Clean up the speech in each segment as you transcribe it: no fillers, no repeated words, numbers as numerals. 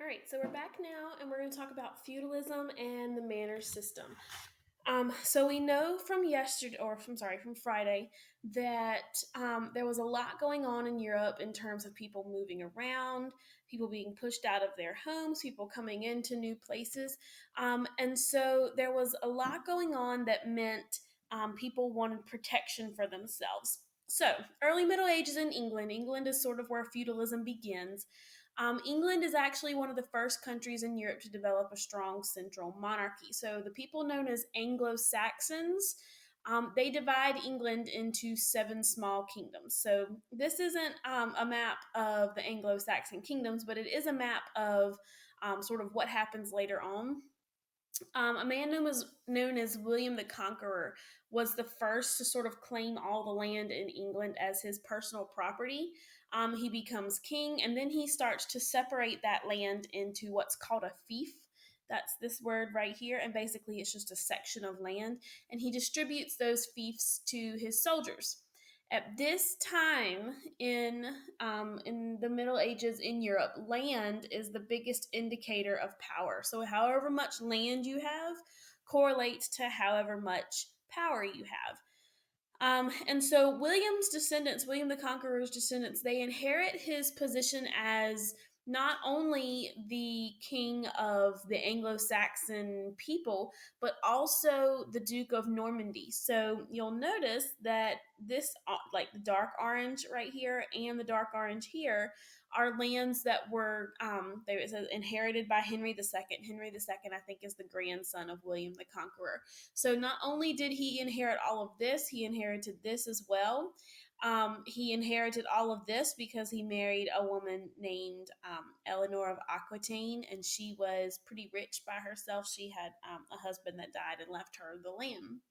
All right, so we're back now, and we're going to talk about feudalism and the manor system. So we know from yesterday, or from sorry, from Friday, that there was a lot going on in Europe in terms of people moving around, people being pushed out of their homes, people coming into new places, and so there was a lot going on that meant people wanted protection for themselves. So, early Middle Ages in England. England is sort of where feudalism begins. England is actually one of the first countries in Europe to develop a strong central monarchy. So the people known as Anglo Saxons, they divide England into seven small kingdoms. So this isn't a map of the Anglo Saxon kingdoms, but it is a map of sort of what happens later on. A man known as William the Conqueror was the first to sort of claim all the land in England as his personal property. He becomes king, and then he starts to separate that land into what's called a fief. That's this word right here, and basically it's just a section of land, and he distributes those fiefs to his soldiers. At this time in the Middle Ages in Europe, land is the biggest indicator of power. So, however much land you have correlates to however much power you have. And so William's descendants, William the Conqueror's descendants, they inherit his position as not only the king of the Anglo-Saxon people, but also the Duke of Normandy. So you'll notice that this, like the dark orange right here and the dark orange here, are lands that were they it says inherited by Henry II. Henry II, I think, is the grandson of William the Conqueror. So not only did he inherit all of this, he inherited this as well. He inherited all of this because he married a woman named Eleanor of Aquitaine, and she was pretty rich by herself. She had a husband that died and left her the land.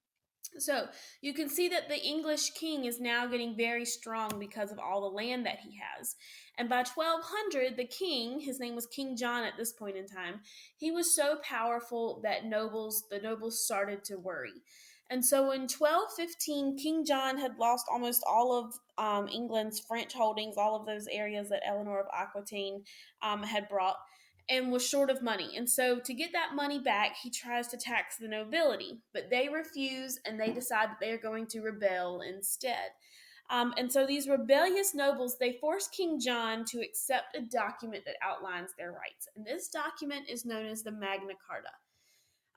So you can see that the English king is now getting very strong because of all the land that he has. And by 1200, the king, his name was King John at this point in time, he was so powerful that the nobles started to worry. And so in 1215, King John had lost almost all of England's French holdings, all of those areas that Eleanor of Aquitaine had brought, and was short of money. And so, to get that money back, he tries to tax the nobility, but they refuse and they decide that they are going to rebel instead. And so, these rebellious nobles they force King John to accept a document that outlines their rights, and this document is known as the Magna Carta.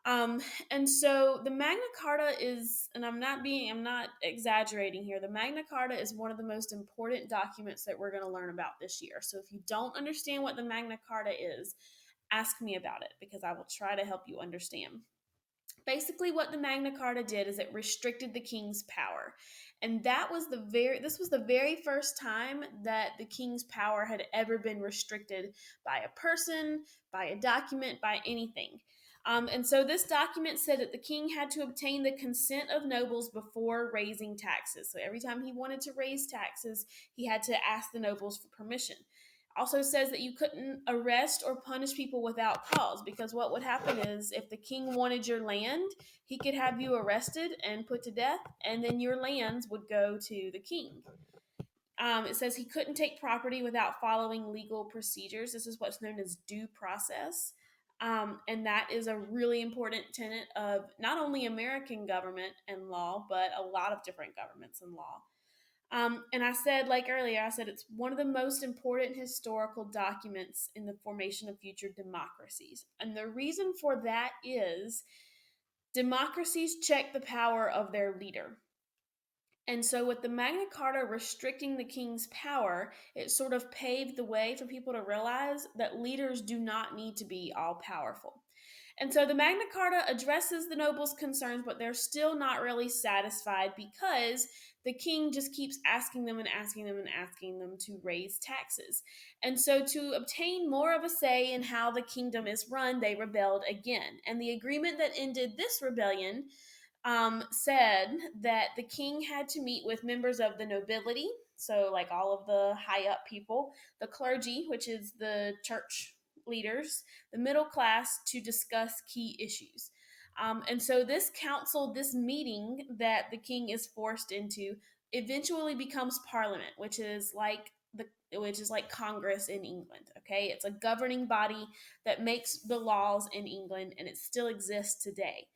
Um, and so the Magna Carta is, and I'm not exaggerating here. The Magna Carta is one of the most important documents that we're going to learn about this year. So if you don't understand what the Magna Carta is, ask me about it because I will try to help you understand. Basically, what the Magna Carta did is it restricted the king's power. And this was the very first time that the king's power had ever been restricted by a person, by a document, by anything. And so this document said that the king had to obtain the consent of nobles before raising taxes. So every time he wanted to raise taxes, he had to ask the nobles for permission. Also says that you couldn't arrest or punish people without cause, because what would happen is if the king wanted your land, he could have you arrested and put to death, and then your lands would go to the king. It says he couldn't take property without following legal procedures. This is what's known as due process. And that is a really important tenet of not only American government and law, but a lot of different governments and law. And I said, like earlier, I said it's one of the most important historical documents in the formation of future democracies. And the reason for that is democracies check the power of their leader. And so, with the Magna Carta restricting the king's power, it sort of paved the way for people to realize that leaders do not need to be all powerful. And so the Magna Carta addresses the nobles' concerns, but they're still not really satisfied because the king just keeps asking them and asking them and asking them to raise taxes. And so, to obtain more of a say in how the kingdom is run, they rebelled again. And the agreement that ended this rebellion said that the king had to meet with members of the nobility, so like all of the high up people, the clergy, which is the church leaders, the middle class, to discuss key issues. And so this council, this meeting that the king is forced into, eventually becomes parliament, which is like the which is like Congress in England. Okay, it's a governing body that makes the laws in England, and it still exists today.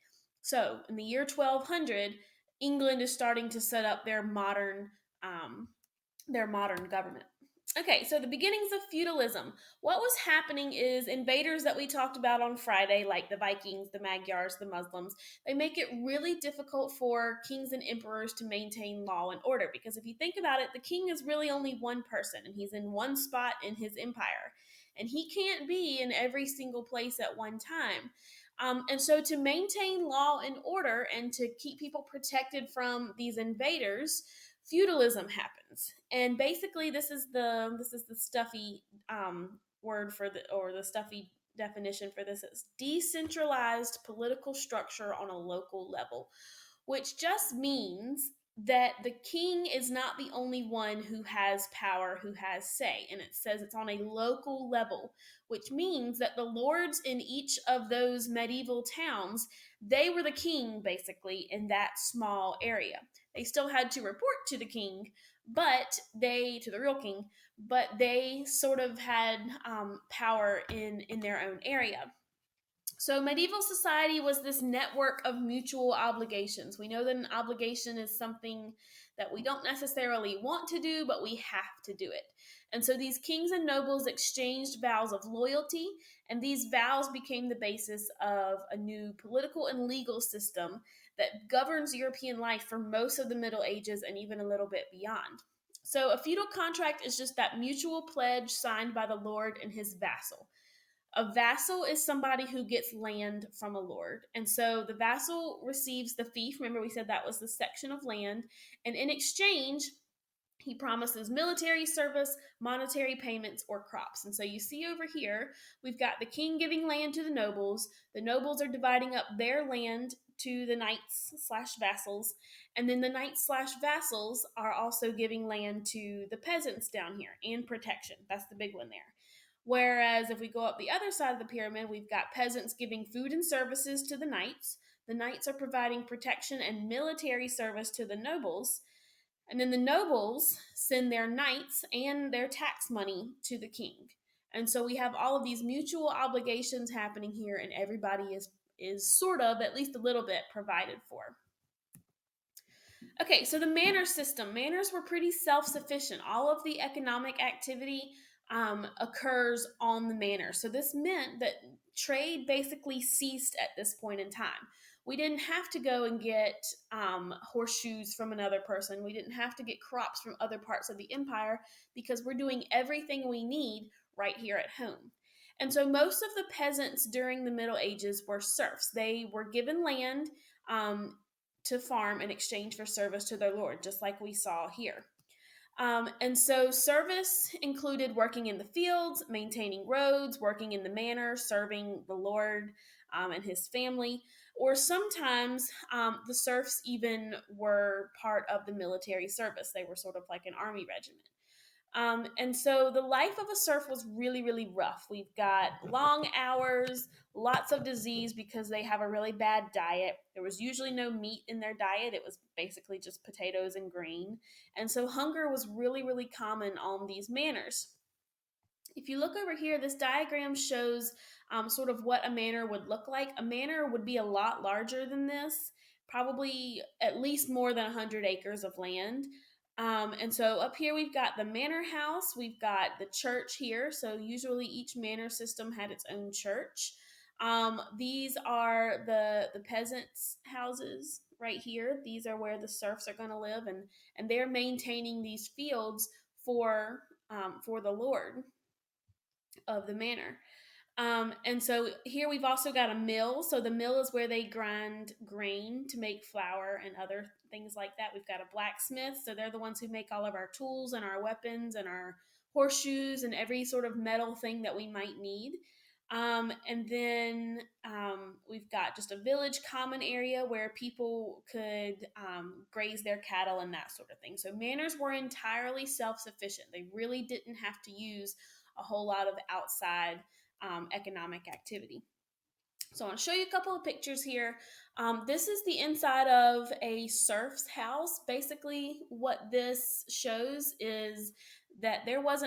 So in the year 1200, England is starting to set up um, their modern government. Okay, so the beginnings of feudalism. What was happening is invaders that we talked about on Friday, like the Vikings, the Magyars, the Muslims, they make it really difficult for kings and emperors to maintain law and order. Because if you think about it, the king is really only one person, and he's in one spot in his empire. And he can't be in every single place at one time. And so, to maintain law and order and to keep people protected from these invaders, feudalism happens. And basically, this is the stuffy word for the or the stuffy definition for this is decentralized political structure on a local level, which just means that the king is not the only one who has power, who has say. And it says it's on a local level, which means that the lords in each of those medieval towns, they were the king basically in that small area. They still had to report to the king, to the real king, but they sort of had power in their own area. So, medieval society was this network of mutual obligations. We know that an obligation is something that we don't necessarily want to do, but we have to do it. And so, these kings and nobles exchanged vows of loyalty, and these vows became the basis of a new political and legal system that governs European life for most of the Middle Ages and even a little bit beyond. So, a feudal contract is just that mutual pledge signed by the lord and his vassal. A vassal is somebody who gets land from a lord. And so the vassal receives the fief. Remember, we said that was the section of land. And in exchange, he promises military service, monetary payments, or crops. And so you see over here, we've got the king giving land to the nobles. The nobles are dividing up their land to the knights slash vassals. And then the knights slash vassals are also giving land to the peasants down here and protection. That's the big one there. Whereas if we go up the other side of the pyramid, we've got peasants giving food and services to the knights. The knights are providing protection and military service to the nobles. And then the nobles send their knights and their tax money to the king. And so we have all of these mutual obligations happening here, and everybody is sort of, at least a little bit, provided for. Okay, so the manor system. Manors were pretty self sufficient. All of the economic activity occurs on the manor. So this meant that trade basically ceased at this point in time. We didn't have to go and get horseshoes from another person. We didn't have to get crops from other parts of the empire because we're doing everything we need right here at home. And so most of the peasants during the Middle Ages were serfs. They were given land um, to farm in exchange for service to their lord, just like we saw here. And so service included working in the fields, maintaining roads, working in the manor, serving the Lord and his family, or sometimes the serfs even were part of the military service. They were sort of like an army regiment. And so the life of a serf was really, really rough. We've got long hours, lots of disease because they have a really bad diet. There was usually no meat in their diet, it was basically just potatoes and grain. And so hunger was really, really common on these manors. If you look over here, this diagram shows sort of what a manor would look like. A manor would be a lot larger than this, probably at least more than 100 acres of land. And so up here we've got the manor house, we've got the church here. So usually each manor system had its own church. These are the peasants' houses right here. These are where the serfs are going to live, and they're maintaining these fields for the Lord of the manor. And so here we've also got a mill. So the mill is where they grind grain to make flour and other things like that. We've got a blacksmith. So they're the ones who make all of our tools and our weapons and our horseshoes and every sort of metal thing that we might need. And then we've got just a village common area where people could graze their cattle and that sort of thing. So manors were entirely self sufficient. They really didn't have to use a whole lot of outside economic activity. So I want to show you a couple of pictures here. This is the inside of a serf's house. Basically, what this shows is that there wasn't